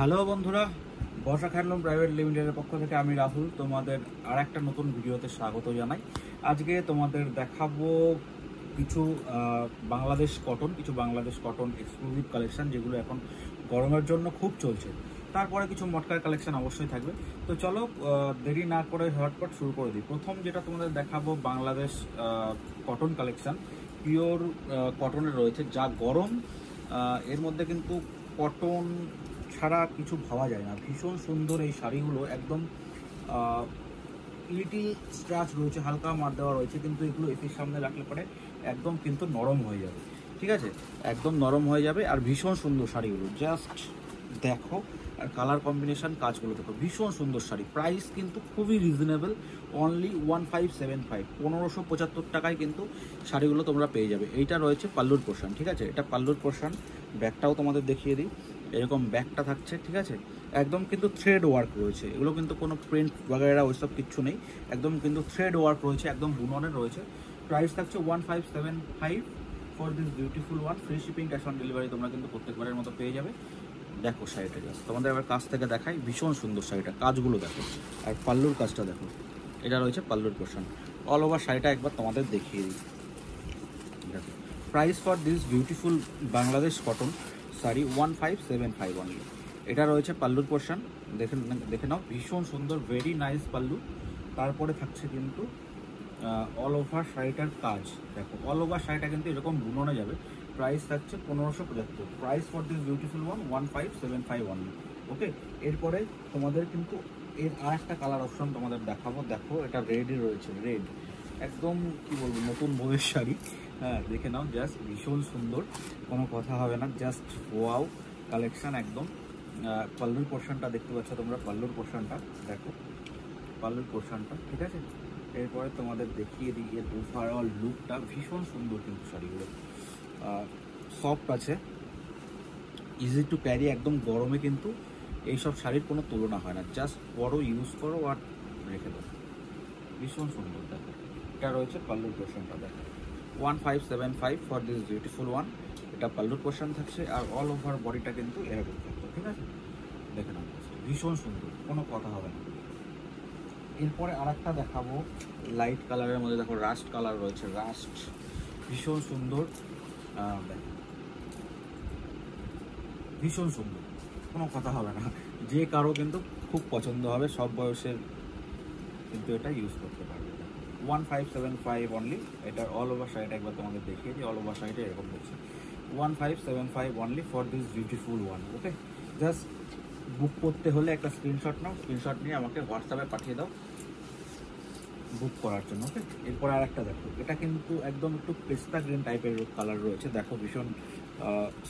Hello বন্ধুরা, বর্ষা handloom private লিমিটেডের পক্ষ থেকে আমি রাহুল তোমাদের আর একটা নতুন ভিডিওতে স্বাগত জানাই। আজকে তোমাদের দেখাবো কিছু বাংলাদেশ কটন এক্সক্লুসিভ কালেকশন, যেগুলো এখন গরমের জন্য খুব চলছে। তারপরে কিছু মটকার কালেকশন অবশ্যই থাকবে। তো চলো দেরি না করে ঝটপট শুরু করে দিই। প্রথম যেটা তোমাদের দেখাবো বাংলাদেশ কটন কালেকশন, পিওর কটনের রয়েছে, যা গরম। এর মধ্যে কিন্তু কটন ছাড়া কিছু ভাবা যায় না। ভীষণ সুন্দর এই শাড়িগুলো, একদম লিটিল স্ট্রাচ রয়েছে, হালকা মার দেওয়া রয়েছে, কিন্তু এগুলো এসির সামনে রাখলে পরে একদম কিন্তু নরম হয়ে যাবে। ঠিক আছে, একদম নরম হয়ে যাবে। আর ভীষণ সুন্দর শাড়িগুলো, জাস্ট দেখো। আর কালার কম্বিনেশন, কাজগুলো দেখো, ভীষণ সুন্দর শাড়ি। প্রাইস কিন্তু খুবই রিজনেবল, অনলি 1575, 1575 টাকায় কিন্তু শাড়িগুলো তোমরা পেয়ে যাবে। এইটা রয়েছে পাল্লুর পোর্শন। ঠিক আছে, এটা পাল্লুর পোর্শন। ব্যাগটাও তোমাদের দেখিয়ে দিই, এরকম ব্যাগটা থাকছে। ঠিক আছে, একদম কিন্তু থ্রেড ওয়ার্ক রয়েছে, এগুলো কিন্তু কোনো প্রিন্ট বাগেরা ওইসব কিচ্ছু নেই, একদম কিন্তু থ্রেড ওয়ার্ক রয়েছে, একদম বুননের রয়েছে। প্রাইস থাকছে 1575 for this beautiful one. Free shipping, cash on delivery তোমরা কিন্তু প্রত্যেকবারের মতো পেয়ে যাবে। দেখো শাড়িটা, জাস্ট তোমাদের এবার কাছ থেকে দেখাই। ভীষণ সুন্দর শাড়িটা, কাজগুলো দেখো, আর পাল্লুর কাজটা দেখো। এটা রয়েছে পাল্লুর পোর্শন। অল ওভার শাড়িটা একবার তোমাদের দেখিয়ে দিই। দেখো, price for this beautiful Bangladesh cotton sari 1575 only. এটা রয়েছে পাল্লুর পোর্শন, দেখে নাও, ভীষণ সুন্দর, ভেরি নাইস পাল্লু। তারপরে থাকছে কিন্তু অল ওভার শাড়িটার কাজ দেখো। অল ওভার শাড়িটা কিন্তু এরকম বুননে যাবে। প্রাইস থাকছে 1575। Price for this beautiful one 1575 only. Okay, এরপরে তোমাদের কিন্তু এর আর একটা কালার অপশন তোমাদের দেখাবো। দেখো, এটা রেডই রয়েছে, রেড, একদম কি বলবো, নতুন বউয়ের শাড়ি। হ্যাঁ, দেখে নাও, জাস্ট ভীষণ সুন্দর, কোনো কথা হবে না, জাস্ট ওয়াও কালেকশন একদম। পাল্লুর পোর্শনটা দেখতে পাচ্ছ তোমরা, পাল্লুর পোর্শনটা দেখো, পাল্লুর পোর্শনটা। ঠিক আছে, এরপরে তোমাদের দেখিয়ে দিই এর ওভারঅল লুকটা। ভীষণ সুন্দর কিন্তু শাড়িগুলো, সফট আছে, ইজি টু ক্যারি, একদম গরমে কিন্তু এইসব শাড়ির কোনো তুলনা হয় না। জাস্ট বড় ইউজ করো আর রেখে দাও, ভীষণ সুন্দর। দেখো, এটা রয়েছে পাল্লুর পোর্শনটা, দেখো 1575 ফর দিস বিউটিফুল ওয়ান। এটা পাল্লুর পোর্শন থাকছে, আর অল ওভার বডিটা কিন্তু এরকম থাকবে। ঠিক আছে, দেখে নাও, ভীষণ সুন্দর, কোনো কথা হবে না। এরপরে আর একটা দেখাবো লাইট কালারের মধ্যে, দেখো রাস্ট কালার রয়েছে, রাস্ট, ভীষণ সুন্দর। দেখো, ভীষণ সুন্দর, কোনো কথা হবে না, যে কারো কিন্তু খুব পছন্দ হবে, সব বয়সের কিন্তু এটা ইউজ করতে পারবে। 1575 অনলি। এটার অল ওভার শাড়িটা একবার তোমাদের দেখিয়ে দিই। অল ওভার শাড়িটা এরকম দেখছি, 1575 only for this beautiful one. Okay, just book করতে হলে একটা স্ক্রিনশট নাও, স্ক্রিনশট নিয়ে আমাকে হোয়াটসঅ্যাপে পাঠিয়ে দাও বুক করার জন্য। ওকে, এরপর আর একটা দেখো, এটা কিন্তু একদম একটু পেস্তা গ্রিন টাইপের কালার রয়েছে। দেখো, ভীষণ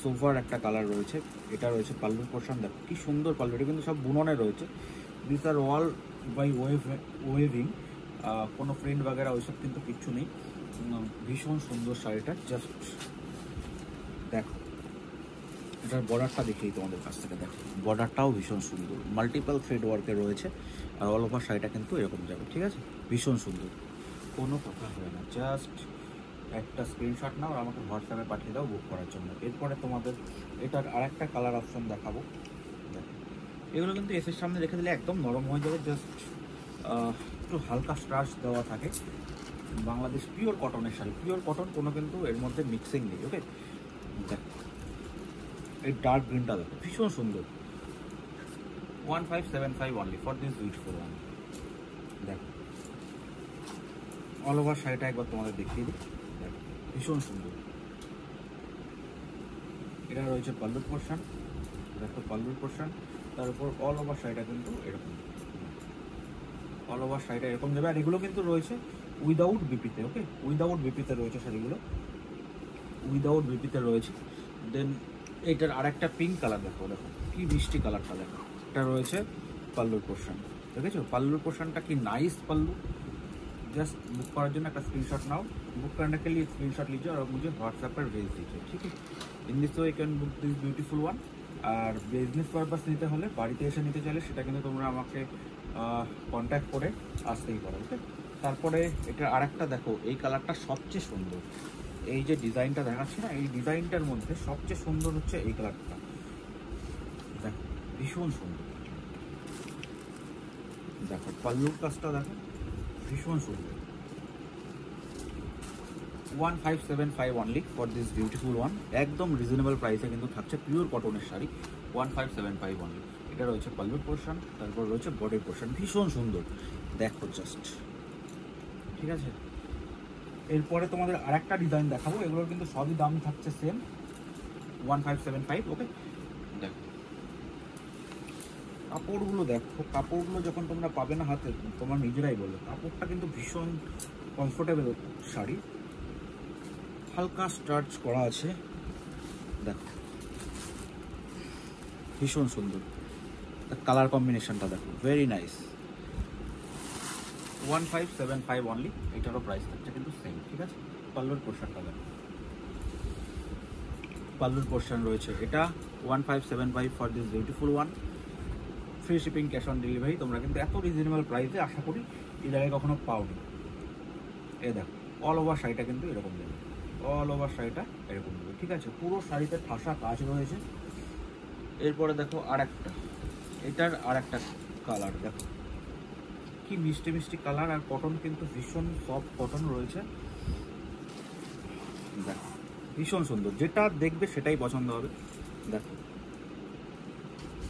সোভার একটা কালার রয়েছে। এটা রয়েছে পাল্লুর পোর্শন, দেখো কি সুন্দর পাল্লু, এটা কিন্তু সব বুননে রয়েছে। This are all by weaving, কোনো প্রিন্ট বাগেরা ওইসব কিন্তু কিচ্ছু নেই। ভীষণ সুন্দর শাড়িটা, জাস্ট দেখো। এটার বর্ডারটা দেখেই তোমাদের কাছ থেকে দেখো, বর্ডারটাও ভীষণ সুন্দর, মাল্টিপল থ্রেড ওয়ার্কে রয়েছে। আর অল ওভার শাড়িটা কিন্তু এরকম যাবে। ঠিক আছে, ভীষণ সুন্দর, কোনো কথা হবে না। জাস্ট একটা স্ক্রিনশট নাও আর আমাকে হোয়াটসঅ্যাপে পাঠিয়ে দাও বুক করার জন্য। এরপরে তোমাদের এটার আর একটা কালার অপশন দেখাবো। দেখো, এগুলো কিন্তু এসের সামনে রেখে দিলে একদম নরম হয়ে যাবে। জাস্ট একটু হালকা স্ট্রাচ দেওয়া থাকে। বাংলাদেশ পিওর কটনের শাড়ি, পিওর কটন, কোনো কিন্তু এর মধ্যে মিক্সিং নেই। ওকে, দেখো এই ডার্ক গ্রিনটা দেখো, ভীষণ সুন্দর। 1575 only for this beautiful one. দেখো, অল ওভার শাড়িটা একবার তোমাদের দেখিয়ে দিই। দেখো, ভীষণ সুন্দর। এটা রয়েছে পাল্লুর পোর্শন, দেখো পাল্লুর পোর্শন। তার উপর অল ওভার শাড়িটা কিন্তু এরকম, অল ওভার শাড়িটা এরকম যাবে। আর এগুলো কিন্তু রয়েছে উইদাউট বিপিতে। ওকে, উইদাউট বিপিতে রয়েছে শাড়িগুলো, উইদাউট বিপিতে রয়েছে। দেন এইটার আর একটা পিঙ্ক কালার দেখো, দেখো কি মিষ্টি কালারটা দেখো। এটা রয়েছে পাল্লুর পোর্শন, দেখেছো পাল্লুর পোর্শনটা কি নাইস পাল্লু। जस्ट बुक करार जন্য একটা स्क्रीनशॉट नाओ। बुक करने के लिए स्क्रीनशॉट लीजिए और मुझे व्हाट्सएप पर भेज दीजिए। ठीक है, in this way you can book this beautiful one. আর বিজনেস পারপাস নিতে হলে, বাড়িতে এসে নিতে চাইলে সেটা কিন্তু তোমরা আমাকে কন্ট্যাক্ট করে আসতেই পারো। ওকে, তারপরে এটা আরেকটা দেখো, এই কালারটা সবচেয়ে সুন্দর। এই যে ডিজাইনটা দেখাচ্ছি না, এই ডিজাইনটার মধ্যে সবচেয়ে সুন্দর হচ্ছে এই কালারটা। দেখো, ভীষণ সুন্দর। দেখো পাল্লুর কাজটা দেখো, ভীষণ সুন্দর। 1575 only for this beautiful one. একদম রিজনেবল প্রাইসে কিন্তু থাকছে পিওর কটনের শাড়ি, 1575 অনলি। এটা রয়েছে পাল্লুর পোর্শন, তারপর রয়েছে বডির পোর্শন, ভীষণ সুন্দর দেখো জাস্ট, ঠিক আছে। এরপরে তোমাদের আরেকটা ডিজাইন দেখাবো, এগুলোর কিন্তু সবই দাম থাকছে সেম, 1575। ওকে, দেখো কাপড়গুলো, দেখো কাপড়গুলো যখন তোমরা পাবে না হাতে, তোমার নিজেরাই বলবে কাপড়টা কিন্তু ভীষণ কমফোর্টেবল শাড়ি, হালকা স্টার্চ করা আছে, দেখো ভীষণ সুন্দর। কালার কম্বিনেশনটা দেখো, ভেরি নাইস। 1575 অনলি, এটারও প্রাইস থাকছে কিন্তু সেম, ঠিক আছে। পাল্লুর পোর্শনটা দেখো, পাল্লুর পোর্শন রয়েছে এটা 1575 for this beautiful one. Free shipping, cash on delivery. তোমরা কিন্তু এত রিজনেবল প্রাইসে আশা করি এই জায়গায় কখনো পাওনি। এ দেখো অল ওভার শাড়িটা কিন্তু এরকম দেবে, অল ওভার শাড়িটা এরকম দেবে, ঠিক আছে। পুরো শাড়িতে ঠাসা কাজ রয়েছে। এরপরে দেখো আর একটা, এটার আর একটা কালার দেখো, কি মিষ্টি মিষ্টি কালার, আর কটন কিন্তু ভীষণ সফট কটন রয়েছে, দেখো ভীষণ সুন্দর। যেটা দেখবে সেটাই পছন্দ হবে, দেখো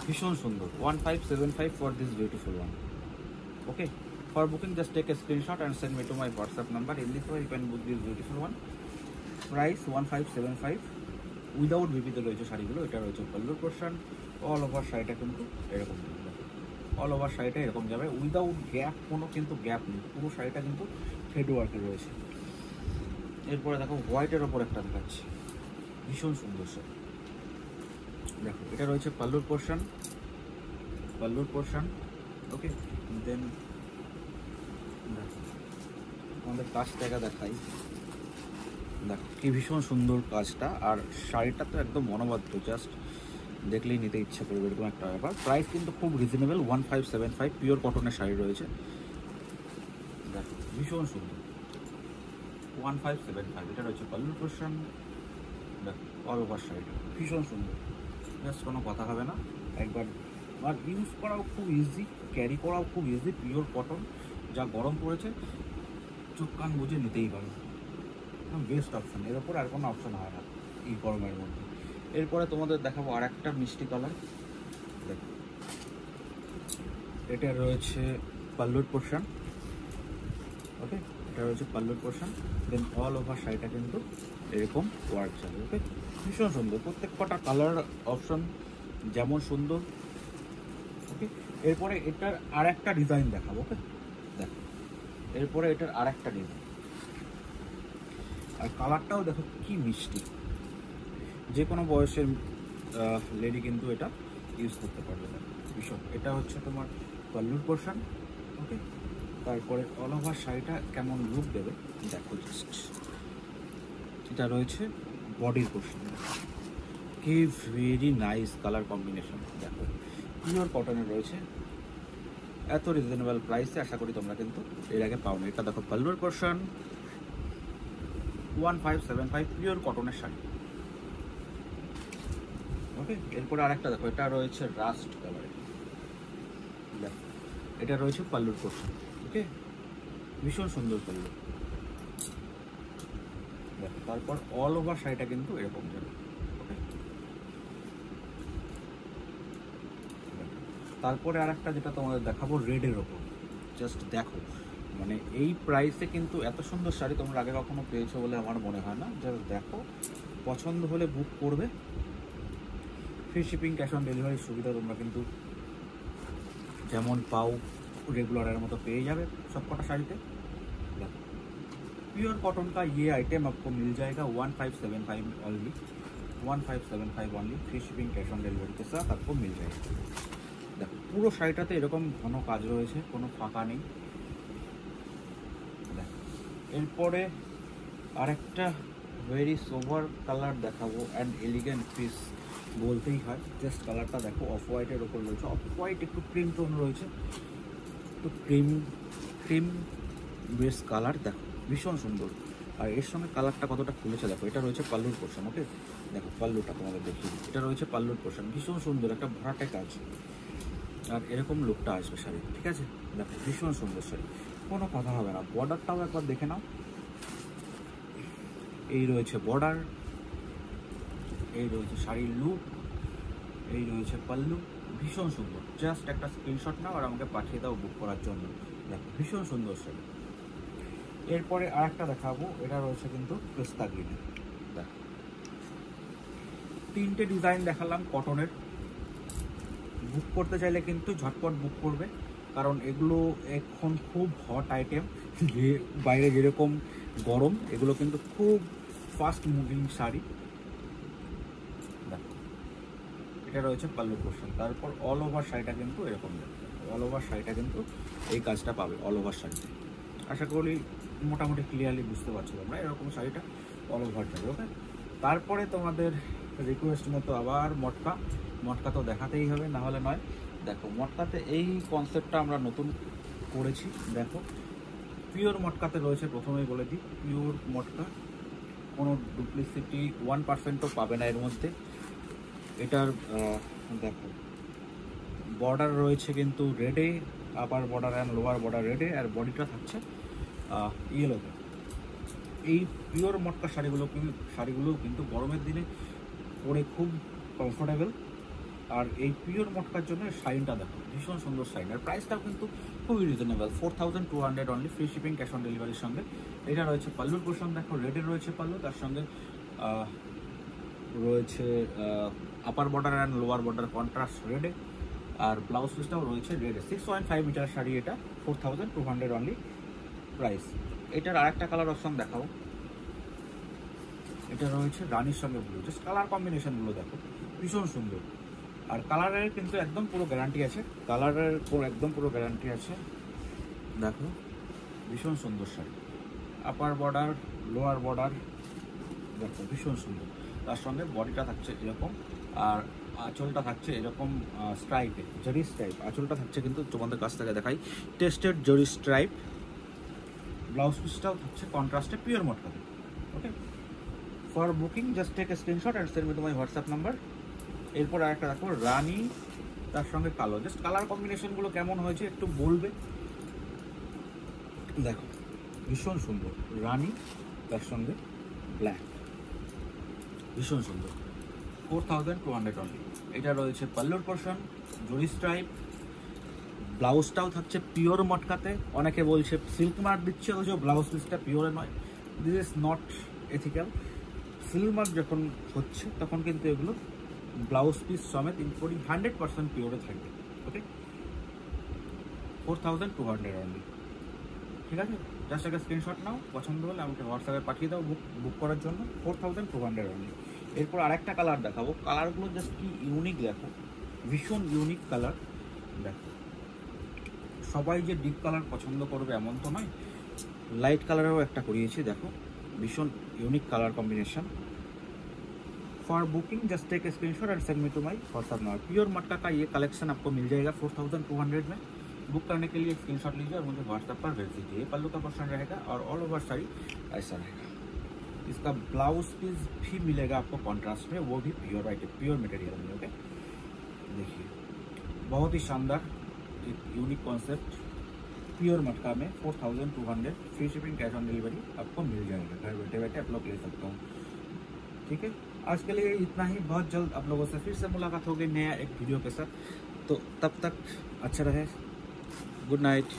ভীষণ সুন্দর। 1575 for this beautiful one. Okay, for booking just take a screenshot and send me to my WhatsApp number. In this way you can book this beautiful one. Price 1575, without বিপিতে রয়েছে শাড়িগুলো। এটা রয়েছে পাল্লুর পোর্শন, অল ওভার শাড়িটা কিন্তু এরকম, all over শাড়িটা এরকম যাবে, উইদাউট গ্যাপ, কোনো কিন্তু গ্যাপ নেই, পুরো শাড়িটা কিন্তু থ্রেড ওয়ার্কে রয়েছে। এরপরে দেখো হোয়াইটের ওপর একটা দেখাচ্ছি, ভীষণ সুন্দর শাড়ি, দেখো এটা রয়েছে পাল্লুর পোর্শন, পাল্লুর পোর্শন। ওকে, দেন দেখো আমাদের কাজটা দেখাই, দেখো কি ভীষণ সুন্দর কাজটা, আর শাড়িটা তো একদম মনোবাধ্য, জাস্ট দেখলেই নিতে ইচ্ছা করবে এরকম একটা ব্যাপার। প্রাইস কিন্তু খুব রিজনেবল, 1575, পিওর কটনের শাড়ি রয়েছে, দেখো ভীষণ সুন্দর, 1575। এটা রয়েছে পাল্লুর পোর্শন, দেখো অল ওভার শাড়িটা ভীষণ সুন্দর, জাস্ট কোনো কথা হবে না একবার। আর ইউজ করাও খুব ইজি, ক্যারি করাও খুব ইজি, পিওর কটন, যা গরম পড়েছে চোখ কান বুঝে নিতেই পারো, বেস্ট অপশন, এর ওপর আর কোনো অপশন হয় না এই গরমের মধ্যে। এরপরে তোমাদের দেখাবো আর একটা মিষ্টি কালার, দেখো এটা রয়েছে পাল্লুর পোর্শন। ওকে, এটা রয়েছে পাল্লুর পোর্শন, দেন অল ওভার শাড়িটা কিন্তু এরকম ওয়ার্ক যাবে। ওকে, ভীষণ সুন্দর, প্রত্যেক কটা কালার অপশন যেমন সুন্দর। ওকে, এরপরে এটার আর একটা ডিজাইন দেখাবো। ওকে, দেখো এরপরে এটার আর একটা ডিজাইন, আর কালারটাও দেখো কি মিষ্টি, যে কোনো বয়সের লেডি কিন্তু এটা ইউজ করতে পারবে। দেখো ভীষণ, এটা হচ্ছে তোমার পাল্লুর পোর্শন। ওকে, তারপরে অল ওভার শাড়িটা কেমন লুক দেবে দেখো জাস্ট। এটা রয়েছে বডির পোর্শন, কি ভেরি নাইস কালার কম্বিনেশন, দেখো পিওর কটনের রয়েছে, এত রিজনেবল প্রাইসে আশা করি তোমরা কিন্তু এর আগে পাও না। এটা দেখো পাল্লুর পোর্শন, 1575, পিওর কটনের শাড়ি। ওকে, এরপরে আরেকটা দেখো, এটা রয়েছে রাস্ট কালার, দেখো এটা রয়েছে পাল্লুর পোর্শন। ওকে, ভীষণ সুন্দর পাল্লু, দেখো তারপর অল ওভার শাড়িটা কিন্তু এরকম যাবে। ওকে, তারপরে আরেকটা যেটা তোমাদের দেখাবো রেডের ওপর, জাস্ট দেখো, মানে এই প্রাইসে কিন্তু এত সুন্দর শাড়ি তোমরা আগে কখনো পেয়েছো বলে আমার মনে হয় না। জাস্ট দেখো, পছন্দ হলে বুক করবে, ফ্রি শিপিং, ক্যাশ অন ডেলিভারির সুবিধা তোমরা কিন্তু যেমন পাও रेगुलर मत पे जाए सब कटा शाड़ी प्योर कॉटन का ये आइटम आपको मिल जाएगा 1575 only 1575 only free shipping cash on delivery के साथ आपको मिल जाएगा। देखो पुरो शाड़ीटाते एरकम घन काज रयेछे कोनो फाँका नेই। एरपरे आरेकटा वेरी सोबर कलर देखाबो एंड एलिगेंट पिस बोलते ही है। जस्ट कलरटा देखो अफ व्हाइटर ऊपर रयेछे अफ व्हाइट एकटू क्रीम टोन रयेछे तो क्रीम बेस कलर देखो भीषण सुंदर और एर संगे कलरटा कतटा खुलेছে देखो। এটা রয়েছে পাল্লুর পোর্শন। ওকে দেখো পাল্লুটা তোমাদের দেখিয়ে দিই, এটা রয়েছে পাল্লুর পোর্শন, ভীষণ সুন্দর একটা ভরাটে কাজ, আর এরকম লুকটা আসবে শাড়ি, ঠিক আছে। দেখো ভীষণ সুন্দর শাড়ি, কোনো কথা হবে না। বর্ডারটাও একবার দেখে নাও, এই রয়েছে বর্ডার, এই রয়েছে শাড়ির লুক, এই রয়েছে পাল্লু, ভীষণ সুন্দর। জাস্ট একটা স্ক্রিনশট নাও আর আমাকে পাঠিয়ে দাও বুক করার জন্য। দেখো ভীষণ সুন্দর শাড়ি। এরপরে আর একটা দেখাবো, এটা রয়েছে কিন্তু পেস্তা গ্রিনে। দেখো 3টে ডিজাইন দেখালাম কটনের। বুক করতে চাইলে কিন্তু ঝটপট বুক করবে, কারণ এগুলো এখন খুব হট আইটেম, যে বাইরে যেরকম গরম, এগুলো কিন্তু খুব ফাস্ট মুভিং শাড়ি। দেখো এটা রয়েছে পাল্লু পোর্শন, তারপর অল ওভার শাড়িটা কিন্তু এরকম, অল ওভার শাড়িটা কিন্তু এই কাজটা পাবে অল ওভার শাড়িতে। আশা করি মোটামুটি ক্লিয়ারলি বুঝতে পারছো তোমরা, এরকম শাড়িটা অল ওভার যাবে। ওকে, তারপরে তোমাদের রিকোয়েস্ট মতো আবার মটকা, মটকা তো দেখাতেই হবে, না হলে নয়। দেখো মটকাতে এই কনসেপ্টটা আমরা নতুন করেছি। দেখো পিওর মটকাতে রয়েছে, প্রথমেই বলে দিই, পিওর মটকা, কোনো ডুপ্লিসিটি 1%ও পাবে না এর মধ্যে। এটার দেখো বর্ডার রয়েছে কিন্তু রেডে, upper border and lower border রেডে, আর বডিটা থাকছে ইয়েলোতে। এই পিওর মটকা শাড়িগুলো কিন্তু গরমের দিনে পরে খুব কমফোর্টেবল। আর এই পিওর মটকার জন্য শাইনটা দেখো, ভীষণ সুন্দর শাইন, আর প্রাইসটাও কিন্তু খুবই reasonable, 4200 only, free shipping, cash on ডেলিভারির সঙ্গে। এটা রয়েছে পাল্লুর পোর্শন, দেখো রেডের রয়েছে পাল্লু, তার সঙ্গে রয়েছে upper border and lower border contrast রেডে, আর ব্লাউজ পিসটাও রয়েছে রেডে। 6.5 মিটার শাড়ি, এটা 4200 অনলি প্রাইস। এটার আরেকটা কালার অপশন দেখাও, এটা রয়েছে রানির সঙ্গে ব্লু, জাস্ট কালার কম্বিনেশনগুলো দেখো ভীষণ সুন্দর। আর কালারের কিন্তু একদম পুরো গ্যারান্টি আছে, কালারের একদম পুরো গ্যারান্টি আছে। দেখো ভীষণ সুন্দর sari, upper border lower border, দেখো ভীষণ সুন্দর। তার সঙ্গে বডিটা থাকছে এরকম, আর আঁচলটা থাকছে এরকম স্ট্রাইপে, জরি স্ট্রাইপ আঁচলটা থাকছে, কিন্তু তোমাদের কাছ থেকে দেখাই, টেস্টেড জরি স্ট্রাইপ। ব্লাউজ পিসটাও থাকছে কন্ট্রাস্টে পিওর মটকাতে। Okay, for booking just take a screenshot and send me to my WhatsApp number. এরপর আরেকটা দেখো রানি, তার সঙ্গে কালো, জাস্ট কালার কম্বিনেশনগুলো কেমন হয়েছে একটু বলবে। দেখো ভীষণ সুন্দর, রানি তার সঙ্গে ব্ল্যাক, ভীষণ সুন্দর, 4200 অনলি। এটা রয়েছে পাল্লুর পোর্শন, জরি স্ট্রাইপ, ব্লাউজটাও থাকছে পিওর মটকাতে। অনেকে বলছে সিল্ক মার্ক দিচ্ছে, ওই যে ব্লাউজ পিসটা পিওরে নয়, this is not ethical. Silk mark যখন হচ্ছে তখন কিন্তু এগুলো ব্লাউজ পিস সমেত ইনক্লুডিং 100% পিওরে থাকবে। ওকে, 4200 অনলি, ঠিক আছে। জাস্ট একটা স্ক্রিনশট নাও, পছন্দ হলে আমাকে হোয়াটসঅ্যাপে পাঠিয়ে দাও বুক করার জন্য, 4200 অনলি। এরপর আরেকটা কালার দেখাবো, কালারগুলো জাস্ট কি ইউনিক দেখো, ভীষণ ইউনিক কালার। দেখো সবাই যে ডিপ কালার পছন্দ করবে এমন তো নয়, লাইট কালারেও একটা করিয়েছি, দেখো भीषण unique colour combination. For booking just take a screenshot and send me to my WhatsApp number. Pure मटका का ये कलेक्शन आपको मिल जाएगा 4200 में। बुक करने के लिए स्क्रीनशॉट लीजिए और मुझे व्हाट्सएप पर भेज दीजिए। ये पल्लू का पोर्शन रहेगा और ऑल ओवर साड़ी ऐसा रहेगा। इसका ब्लाउज पीस भी मिलेगा आपको कॉन्ट्रास्ट में, वो भी प्योर प्योर मटेरियल में। ओके, देखिए बहुत ही शानदार एक यूनिक कॉन्सेप्ट प्योर मटका में 4200 free shipping cash on delivery आपको मिल जाएगा। घर बैठे बैठे आप लोग ले सकते हो। ठीक है, आज के लिए इतना ही। बहुत जल्द आप लोगों से फिर से मुलाकात होगी नया एक वीडियो के साथ। तो तब तक अच्छा रहे, गुड नाइट।